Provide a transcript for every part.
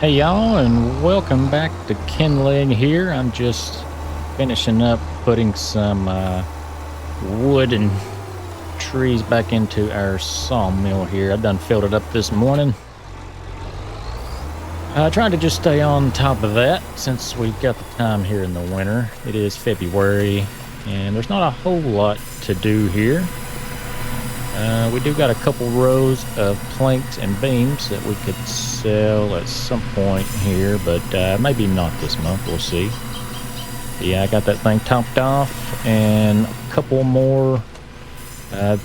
Hey y'all, and welcome back to Kindling here. I'm just finishing up putting some wood and trees back into our sawmill here. I done filled it up this morning. Trying to just stay on top of that since we've got the time here in the winter. It is February, and there's not a whole lot to do here. We do got a couple rows of planks and beams that we could sell at some point here, but maybe not this month. We'll see. Yeah, I got that thing topped off, and a couple more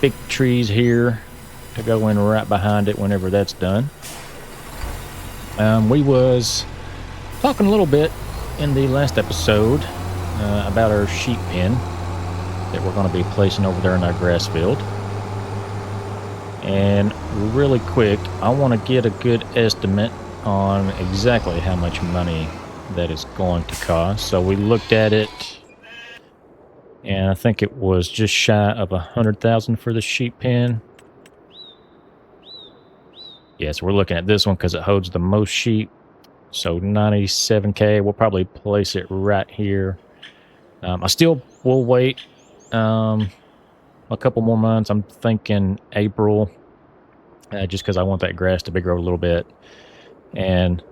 big trees here to go in right behind it whenever that's done. We was talking a little bit in the last episode about our sheep pen that we're going to be placing over there in our grass field. And really quick, I want to get a good estimate on exactly how much money that is going to cost. So we looked at it, and I think it was just shy of $100,000 for the sheep pen. Yes, we're looking at this one because it holds the most sheep. So $97K. We'll probably place it right here. I still will wait a couple more months. I'm thinking April, just because I want that grass to grow a little bit, and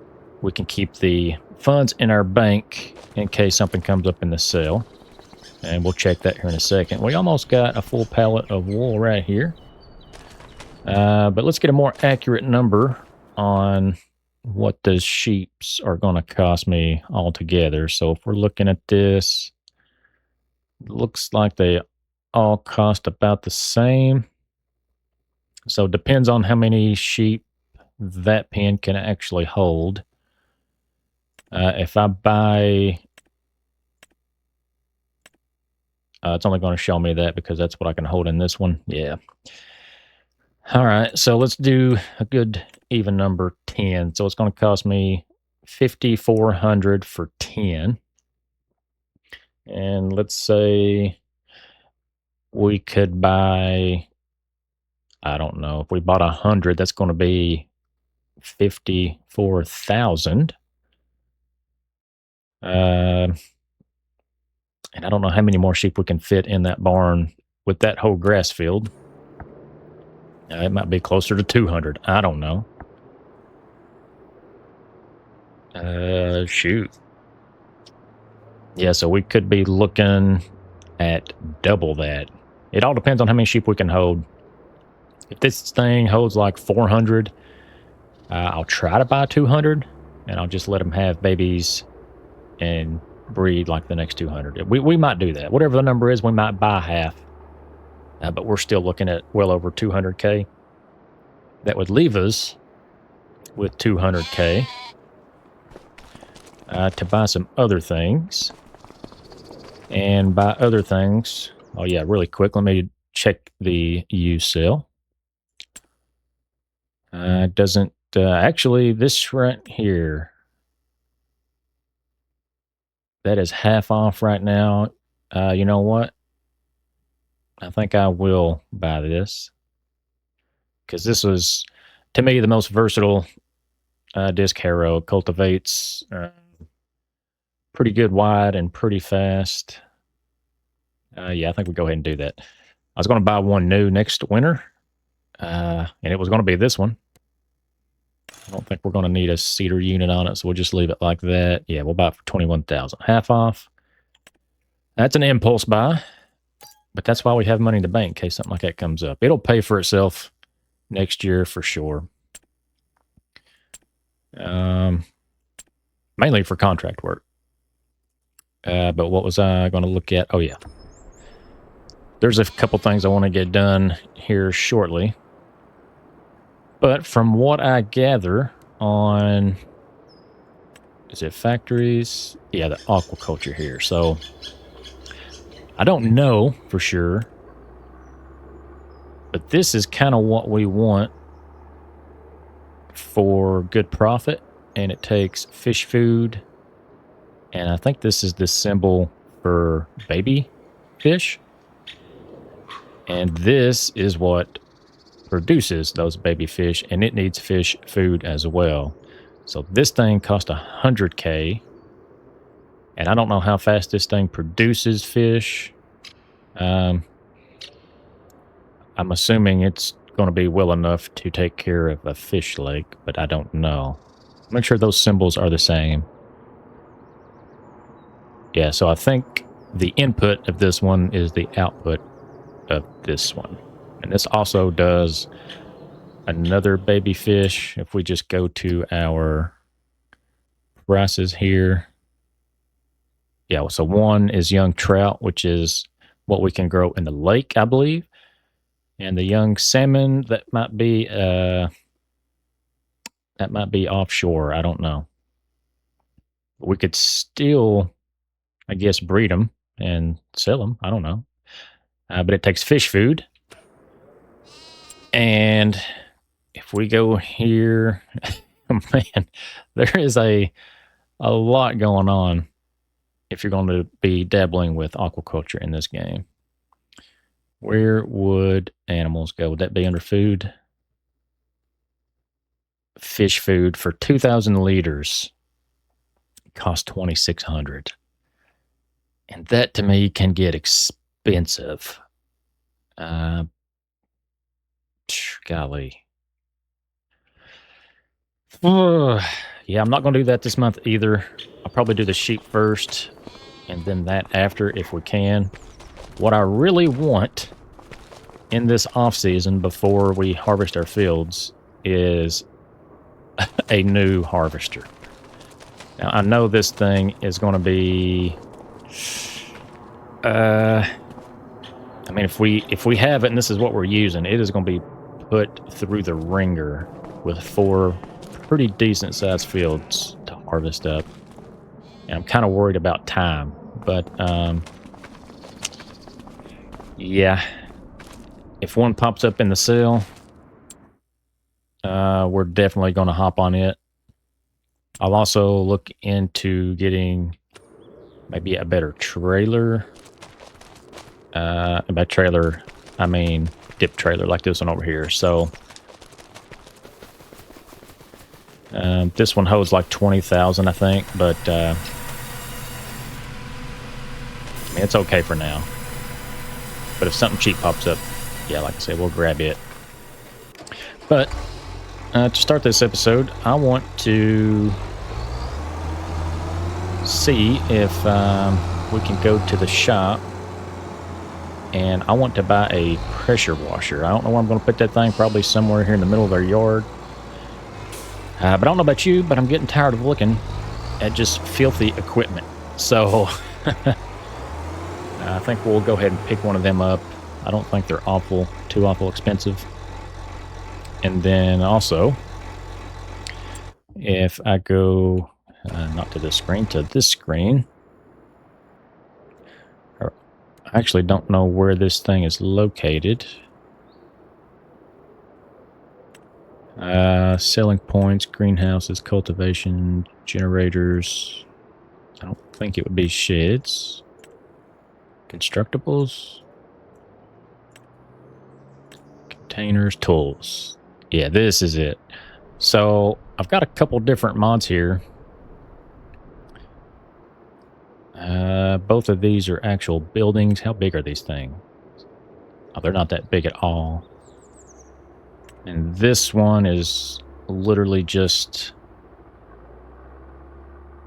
we can keep the funds in our bank in case something comes up in the sale. And we'll check that here in a second. We almost got a full pallet of wool right here, but let's get a more accurate number on what the sheeps are going to cost me altogether. So if we're looking at this, it looks like they all cost about the same. So it depends on how many sheep that pen can actually hold. If I buy, it's only going to show me that because that's what I can hold in this one. Yeah. All right, so let's do a good even number, 10. So it's going to cost me $5,400 for 10. And let's say we could buy, I don't know, if we bought 100, that's going to be 54,000. And I don't know how many more sheep we can fit in that barn with that whole grass field. It might be closer to 200. I don't know. Shoot. Yeah, so we could be looking at double that. It all depends on how many sheep we can hold. If this thing holds like 400, I'll try to buy 200, and I'll just let them have babies and breed like the next 200. We might do that. Whatever the number is, we might buy half. But we're still looking at well over 200K. That would leave us with 200K to buy some other things. And by other things, oh yeah, really quick, let me check the used sale. Doesn't actually, this right here, that is half off right now. You know what? I think I will buy this because this was, to me, the most versatile disc harrow. Cultivates pretty good wide and pretty fast. Yeah, I think we'll go ahead and do that. I was going to buy one new next winter, and it was going to be this one. I don't think we're going to need a cedar unit on it, so we'll just leave it like that. Yeah, we'll buy it for $21,000, half off. That's an impulse buy, but that's why we have money in the bank in case something like that comes up. It'll pay for itself next year for sure. Mainly for contract work. But what was I going to look at? Oh, yeah. There's a couple things I want to get done here shortly. But from what I gather on, is it factories? Yeah, the aquaculture here. So I don't know for sure, but this is kind of what we want for good profit. And it takes fish food. And I think this is the symbol for baby fish. And this is what produces those baby fish, and it needs fish food as well. So this thing cost 100K. And I don't know how fast this thing produces fish. I'm assuming it's going to be well enough to take care of a fish lake, but I don't know. Make sure those symbols are the same. Yeah, so I think the input of this one is the output of this one. And this also does another baby fish. If we just go to our prices here. Yeah, so one is young trout, which is what we can grow in the lake, I believe. And the young salmon, that might be offshore. I don't know. We could still, I guess, breed them and sell them. I don't know. But it takes fish food. And if we go here, man, there is a lot going on if you're going to be dabbling with aquaculture in this game. Where would animals go? Would that be under food? Fish food for 2,000 liters costs 2,600. And that to me can get expensive. Golly. Yeah, I'm not going to do that this month either. I'll probably do the sheep first and then that after if we can. What I really want in this off season before we harvest our fields is a new harvester. Now, I know this thing is going to be... I mean, if we have it and this is what we're using, it is going to be put through the ringer with 4 pretty decent sized fields to harvest up. And I'm kind of worried about time, but yeah, if one pops up in the sale, we're definitely going to hop on it. I'll also look into getting maybe a better trailer. And by trailer, I mean dip trailer like this one over here. So this one holds like 20,000, I think, but I mean, it's okay for now. But if something cheap pops up, yeah, like I said, we'll grab it. But to start this episode, I want to see if we can go to the shop, and I want to buy a pressure washer. I don't know where I'm going to put that thing, probably somewhere here in the middle of our yard. But I don't know about you, but I'm getting tired of looking at just filthy equipment. So I think we'll go ahead and pick one of them up. I don't think they're too awful expensive. And then also, if I go, not to this screen, to this screen, I actually don't know where this thing is located. Selling points, greenhouses, cultivation, generators. I don't think it would be sheds. Constructibles. Containers, tools. Yeah, this is it. So I've got a couple different mods here. Both of these are actual buildings. How big are these things? Oh, they're not that big at all. And this one is literally just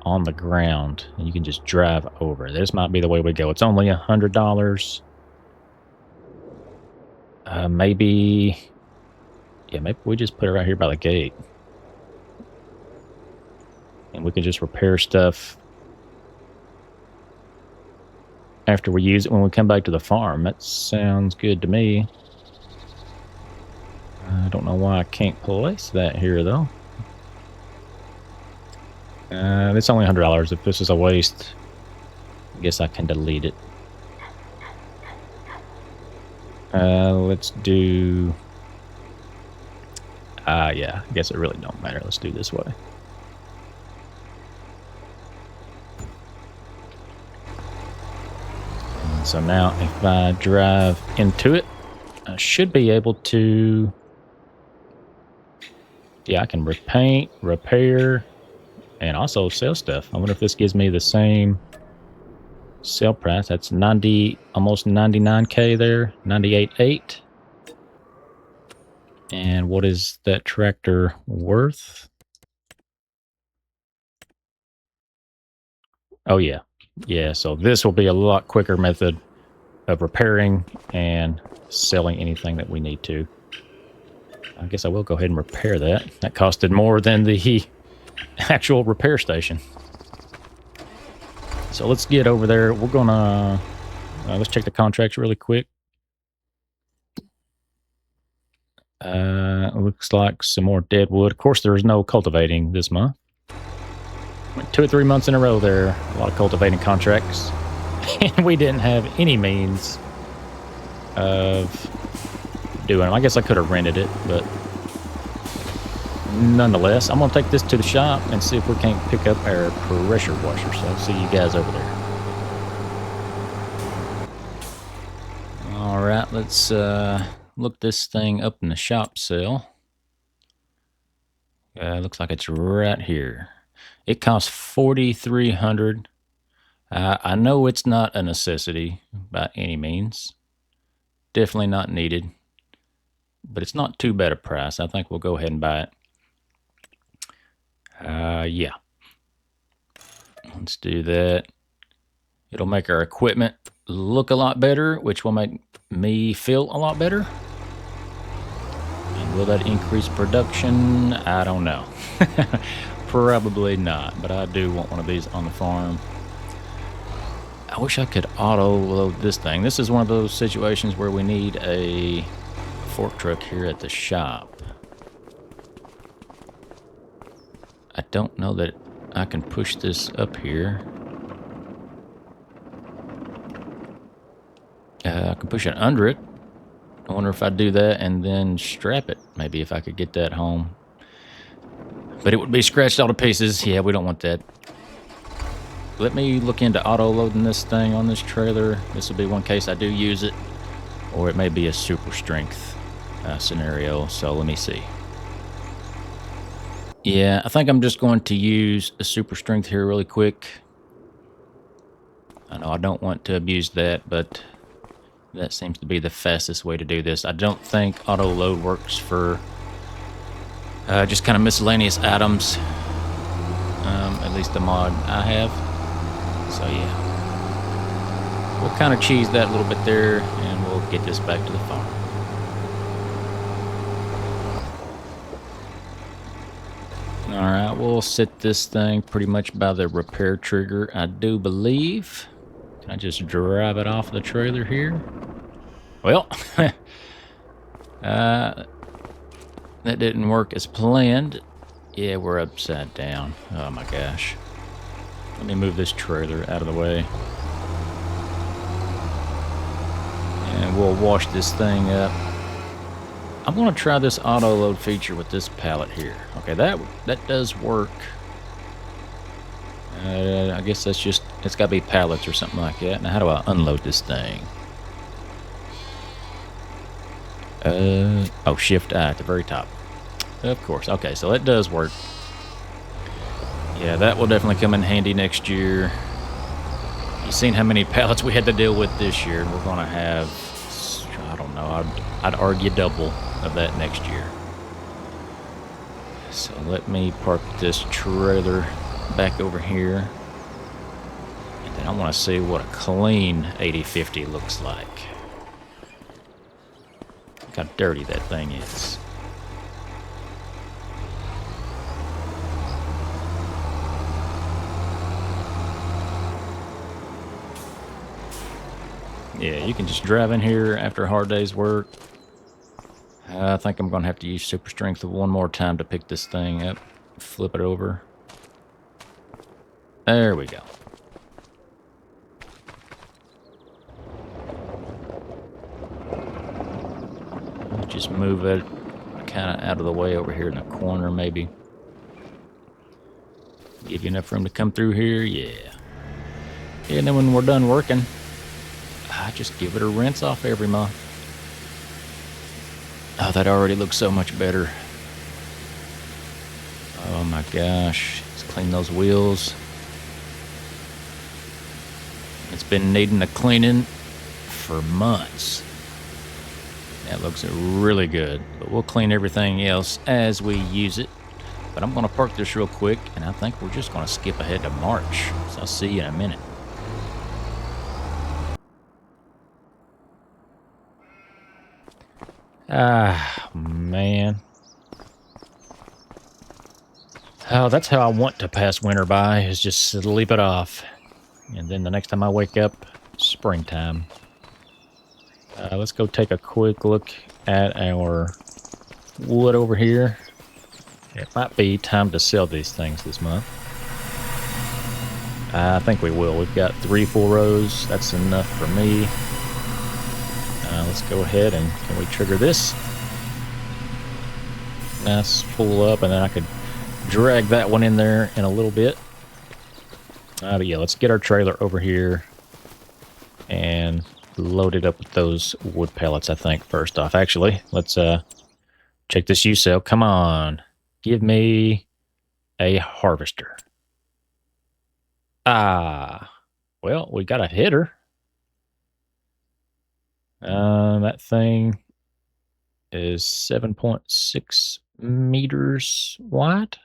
on the ground. And you can just drive over. This might be the way we go. It's only $100. Maybe... Yeah, maybe we just put it right here by the gate. And we can just repair stuff after we use it when we come back to the farm. That sounds good to me. I don't know why I can't place that here, though. It's only $100. If this is a waste, I guess I can delete it. Let's do... yeah, I guess it really don't matter. Let's do this way. And so now if I drive into it, I should be able to... Yeah, I can repaint, repair, and also sell stuff. I wonder if this gives me the same sale price. That's 90, almost 99K there, 98.8. And what is that tractor worth? Oh yeah. Yeah, so this will be a lot quicker method of repairing and selling anything that we need to. I guess I will go ahead and repair that. That costed more than the actual repair station. So let's get over there. We're gonna let's check the contracts really quick. Looks like some more dead wood. Of course, there's no cultivating this month. Went 2 or 3 months in a row there. A lot of cultivating contracts. And we didn't have any means of doing them. I guess I could have rented it, but nonetheless, I'm going to take this to the shop and see if we can't pick up our pressure washer. So I'll see you guys over there. All right, let's look this thing up in the shop sale. Looks like it's right here. It costs $4,300. I know it's not a necessity by any means. Definitely not needed. But it's not too bad a price. I think we'll go ahead and buy it. Yeah. Let's do that. It'll make our equipment look a lot better, which will make me feel a lot better. And will that increase production? I don't know. Probably not, but I do want one of these on the farm. I wish I could auto-load this thing. This is one of those situations where we need a fork truck here at the shop. I don't know that I can push this up here. I can push it under it. I wonder if I do that and then strap it. Maybe if I could get that home. But it would be scratched all to pieces. Yeah, we don't want that. Let me look into auto-loading this thing on this trailer. This will be one case I do use it. Or it may be a super strength scenario. So let me see. Yeah, I think I'm just going to use a super strength here really quick. I know I don't want to abuse that, but that seems to be the fastest way to do this. I don't think auto-load works for just kind of miscellaneous items. At least the mod I have. So yeah. We'll kind of cheese that a little bit there, and we'll get this back to the farm. Alright, we'll set this thing pretty much by the repair trigger, I do believe. Can I just drive it off the trailer here? Well, that didn't work as planned. Yeah, we're upside down. Oh my gosh. Let me move this trailer out of the way. And we'll wash this thing up. I'm going to try this auto load feature with this pallet here. Okay, that does work. I guess that's just, it's got to be pallets or something like that. Now, how do I unload this thing? Oh, Shift I at the very top. Of course. Okay, so that does work. Yeah, that will definitely come in handy next year. You've seen how many pallets we had to deal with this year, and we're going to have, I don't know, I'd argue double of that next year. So let me park this trailer back over here. And then I want to see what a clean 8050 looks like. Look how dirty that thing is. Yeah, you can just drive in here after a hard day's work. I think I'm going to have to use super strength one more time to pick this thing up. Flip it over. There we go. Just move it kind of out of the way over here in the corner, maybe. Give you enough room to come through here, yeah. And then when we're done working, I just give it a rinse off every month. Oh, that already looks so much better. Oh my gosh. It's Clean those wheels. It's been needing a cleaning for months. That looks really good, but we'll clean everything else as we use it. But I'm going to park this real quick, and I think we're just going to skip ahead to March. So I'll see you in a minute. Ah, man. Oh, that's how I want to pass winter by, is just sleep it off. And then the next time I wake up, springtime. Let's go take a quick look at our wood over here. It might be time to sell these things this month. I think we will. We've got 3 full rows. That's enough for me. Let's go ahead and can we trigger this? Nice, pull up, and then I could drag that one in there in a little bit. But yeah, let's get our trailer over here and load it up with those wood pellets, I think, first off. Actually, let's check this use cell. Come on. Give me a harvester. Ah, well, we got a hitter. That thing is 7.6 meters wide.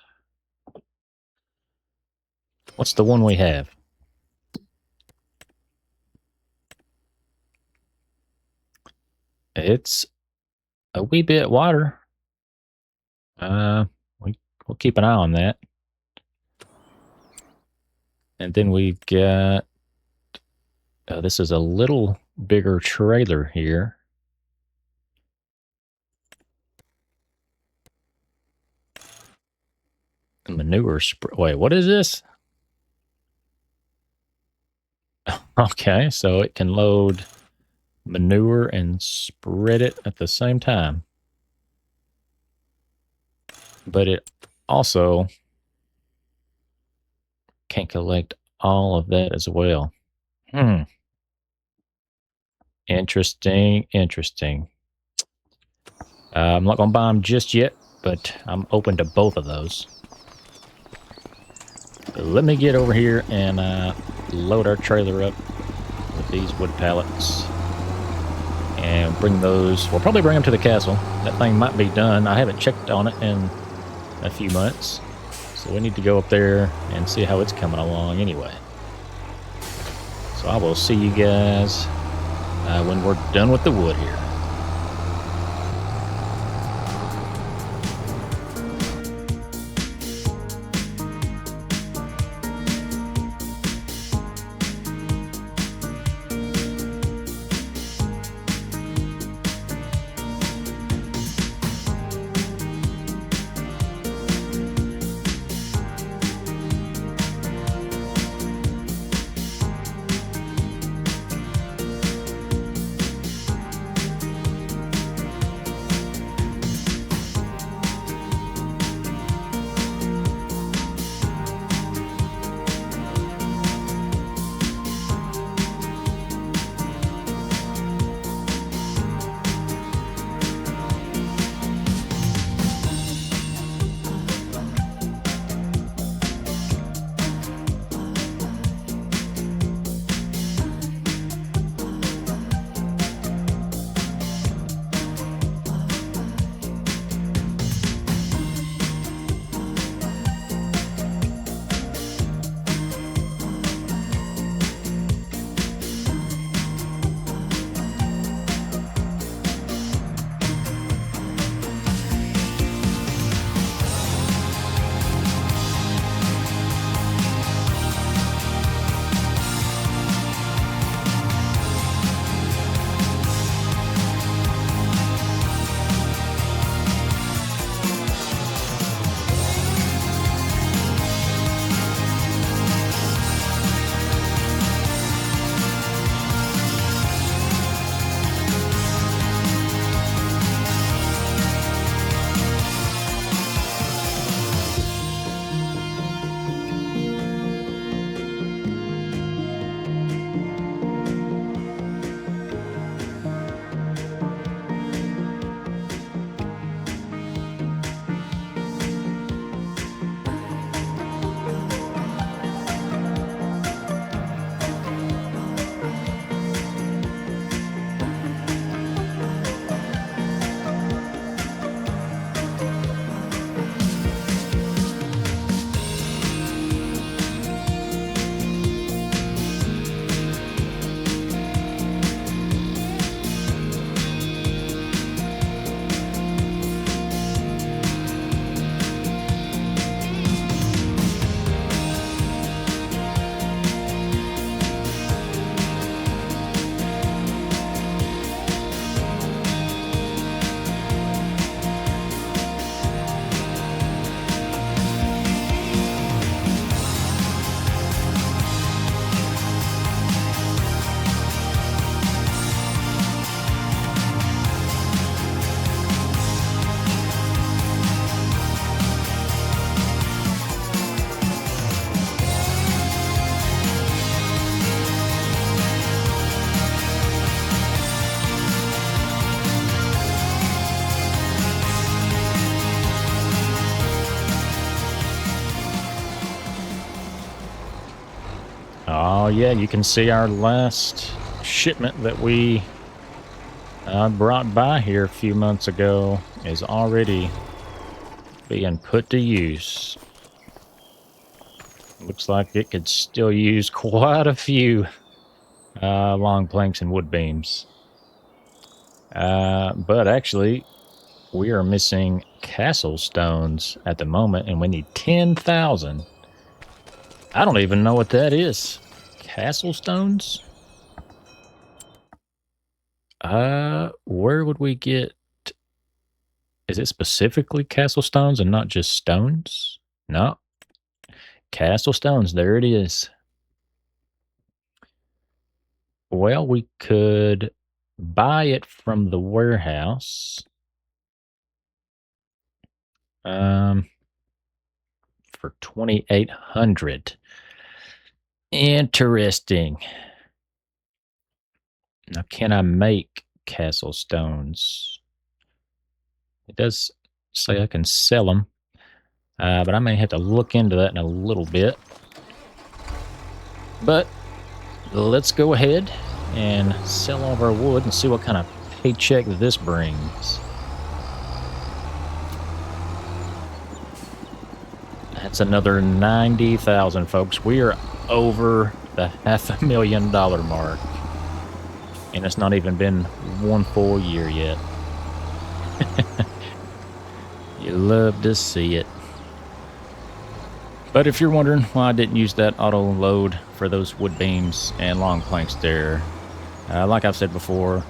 What's the one we have? It's a wee bit wider. We'll keep an eye on that. And then we've got, this is a little bigger trailer here. Manure wait, what is this? Okay, so it can load manure and spread it at the same time. But it also can collect all of that as well. Interesting, interesting. I'm not going to buy them just yet, but I'm open to both of those. So let me get over here and load our trailer up with these wood pallets. And bring those, we'll probably bring them to the castle. That thing might be done. I haven't checked on it in a few months. So we need to go up there and see how it's coming along anyway. So I will see you guys when we're done with the wood here. Oh, yeah, you can see our last shipment that we brought by here a few months ago is already being put to use. Looks like it could still use quite a few long planks and wood beams. But actually, we are missing castle stones at the moment, and we need 10,000. I don't even know what that is. Castle stones? Where would we get... Is it specifically castle stones and not just stones? No. Castle stones, there it is. Well, we could buy it from the warehouse. For 2,800. Interesting. Now, can I make castle stones? It does say I can sell them, but I may have to look into that in a little bit. But let's go ahead and sell all of our wood and see what kind of paycheck this brings. That's another 90,000, folks. We are over the $500,000 mark. And it's not even been one full year yet. You love to see it. But if you're wondering why I didn't use that auto load for those wood beams and long planks there, like I've said before,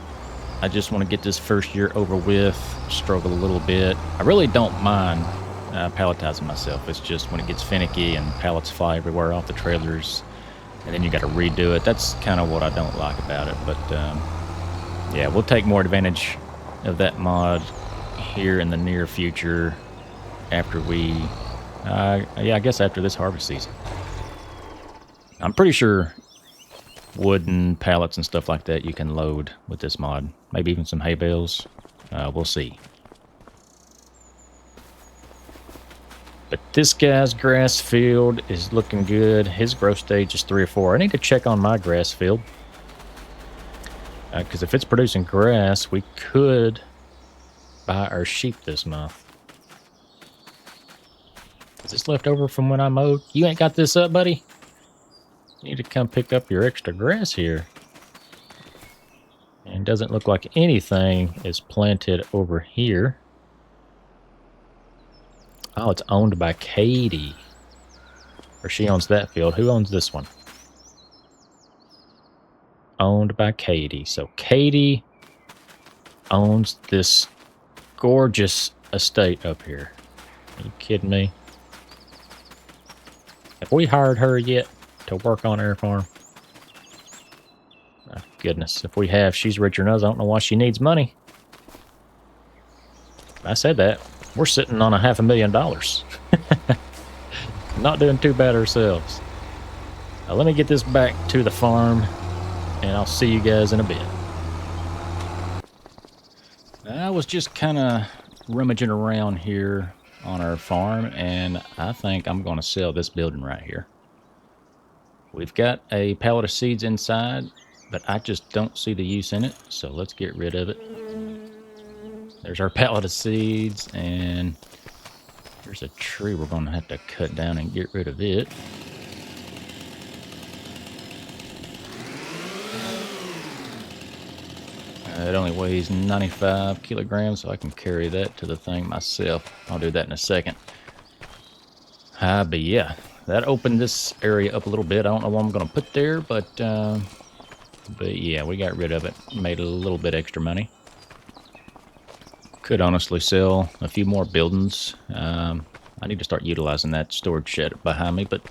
I just want to get this first year over with, struggle a little bit. I really don't mind palletizing myself. It's just when it gets finicky and pallets fly everywhere off the trailers, and then you got to redo it. That's kind of what I don't like about it. But yeah, we'll take more advantage of that mod here in the near future after we, yeah, I guess after this harvest season. I'm pretty sure wooden pallets and stuff like that you can load with this mod. Maybe even some hay bales. We'll see. But this guy's grass field is looking good. His growth stage is 3 or 4. I need to check on my grass field. Because if it's producing grass, we could buy our sheep this month. Is this left over from when I mowed? You ain't got this up, buddy? You need to come pick up your extra grass here. And doesn't look like anything is planted over here. Oh, it's owned by Katie. Or she owns that field. Who owns this one? Owned by Katie. So Katie owns this gorgeous estate up here. Are you kidding me? Have we hired her yet to work on our farm? Oh, goodness. If we have, she's richer than us. I don't know why she needs money. I said that. We're sitting on $500,000. Not doing too bad ourselves. Now, let me get this back to the farm, and I'll see you guys in a bit. I was just kind of rummaging around here on our farm, and I think I'm going to sell this building right here. We've got a pallet of seeds inside, but I just don't see the use in it, so let's get rid of it. There's our pallet of seeds, and there's a tree we're going to have to cut down and get rid of it. It only weighs 95 kilograms, so I can carry that to the thing myself. I'll do that in a second. But yeah, that opened this area up a little bit. I don't know what I'm going to put there, but yeah, we got rid of it. Made a little bit extra money. Could honestly sell a few more buildings. I need to start utilizing that storage shed behind me, but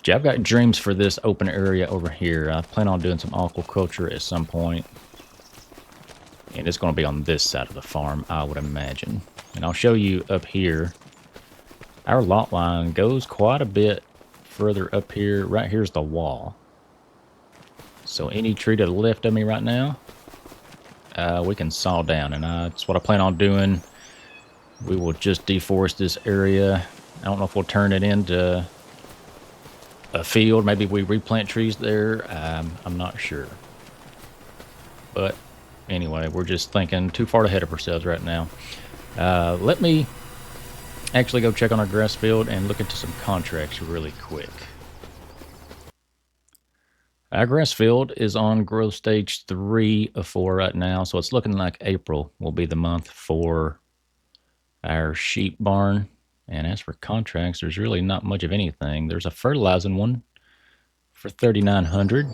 yeah, I've got dreams for this open area over here. I plan on doing some aquaculture at some point. And it's going to be on this side of the farm, I would imagine. And I'll show you up here. Our lot line goes quite a bit further up here. Right here's the wall. So any tree to the left of me right now, we can saw down. And that's what I plan on doing. We will just deforest this area. I don't know if we'll turn it into a field. Maybe we replant trees there. I'm not sure. But anyway, we're just thinking too far ahead of ourselves right now. Let me actually go check on our grass field and look into some contracts really quick. Our grass field is on growth stage 3 of 4 right now, so it's looking like April will be the month for our sheep barn. And as for contracts, there's really not much of anything. There's a fertilizing one for 3,900.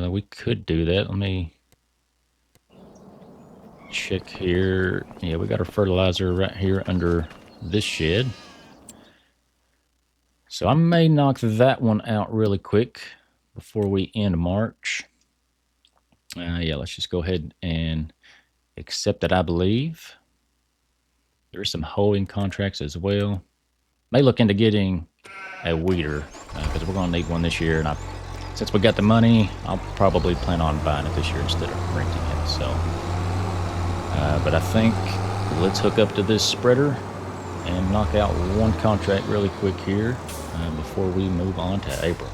We could do that. Let me check here. Yeah, we got our fertilizer right here under this shed. So I may knock that one out really quick before we end March. Yeah, let's just go ahead and accept it, I believe. There's some hoeing contracts as well. May look into getting a weeder because we're going to need one this year. And since we got the money, I'll probably plan on buying it this year instead of renting it. So, but I think let's hook up to this spreader and knock out one contract really quick here before we move on to April.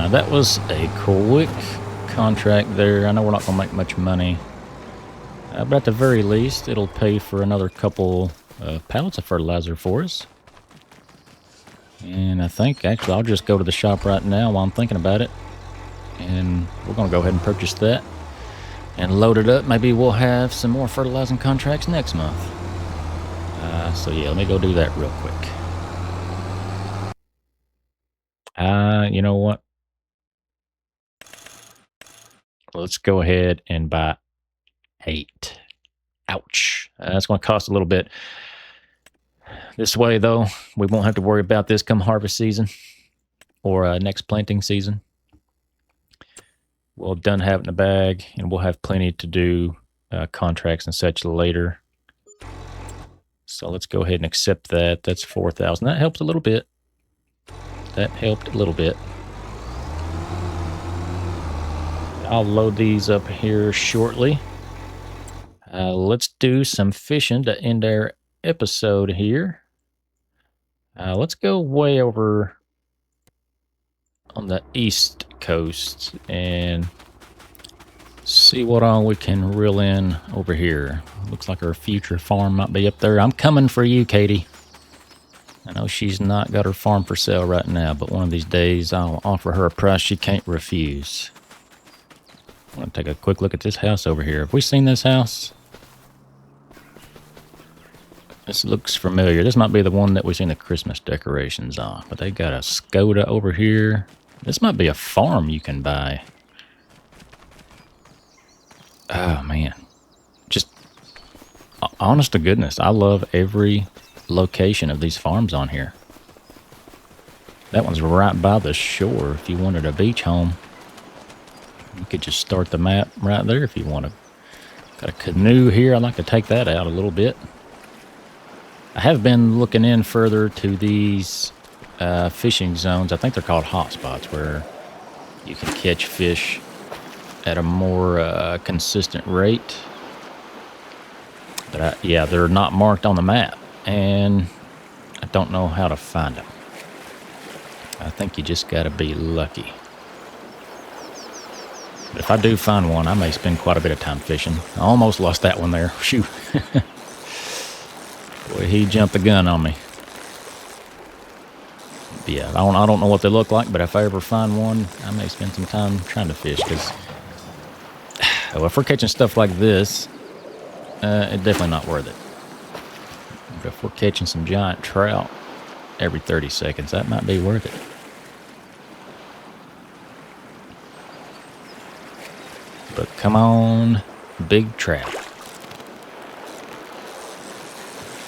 Now that was a quick contract there. I know we're not going to make much money, but at the very least, it'll pay for another couple pallets of fertilizer for us. And I think, actually, I'll just go to the shop right now while I'm thinking about it. And we're going to go ahead and purchase that and load it up. Maybe we'll have some more fertilizing contracts next month. So yeah, let me go do that real quick. You know what? Let's go ahead and buy 8. Ouch. That's going to cost a little bit. This way, though, we won't have to worry about this come harvest season or next planting season. We'll done have it in the bag, and we'll have plenty to do contracts and such later. So let's go ahead and accept that. That's 4,000. That helped a little bit. That helped a little bit. I'll load these up here shortly. Let's do some fishing to end our episode here. Let's go way over on the east coast and see what all we can reel in over here. Looks like our future farm might be up there. I'm coming for you, Katie. I know she's not got her farm for sale right now, but one of these days I'll offer her a price she can't refuse. I'm going to take a quick look at this house over here. Have we seen this house? This looks familiar. This might be the one that we've seen the Christmas decorations on. But they got a Skoda over here. This might be a farm you can buy. Oh, man. Just, honest to goodness, I love every location of these farms on here. That one's right by the shore if you wanted a beach home. You could just start the map right there if you want to. Got a canoe here. I'd like to take that out a little bit. I have been looking in further to these fishing zones. I think they're called hotspots, where you can catch fish at a more consistent rate. But yeah, they're not marked on the map, and I don't know how to find them. I think you just got to be lucky. But if I do find one, I may spend quite a bit of time fishing. I almost lost that one there. Shoot. Boy, he jumped the gun on me. But yeah, I don't know what they look like, but if I ever find one, I may spend some time trying to fish, because well, if we're catching stuff like this, it's definitely not worth it. But if we're catching some giant trout every 30 seconds, that might be worth it. But come on, big trout.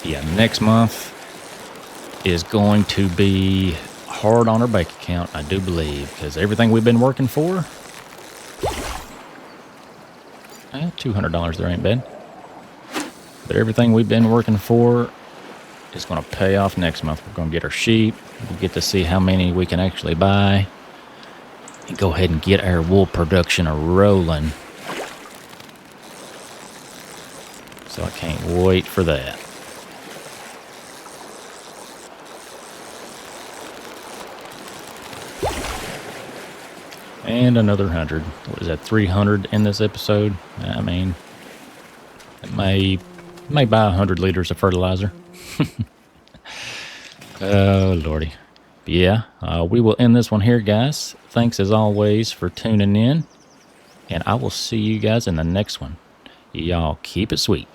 Yeah, next month is going to be hard on our bank account, I do believe, because everything we've been working for, $200 there ain't bad. But everything we've been working for is going to pay off next month. We're going to get our sheep. We'll get to see how many we can actually buy. And go ahead and get our wool production rolling. So I can't wait for that. And another 100. What is that, 300 in this episode? I mean, it may buy 100 liters of fertilizer. Oh, Lordy. But yeah, we will end this one here, guys. Thanks as always for tuning in. And I will see you guys in the next one. Y'all keep it sweet.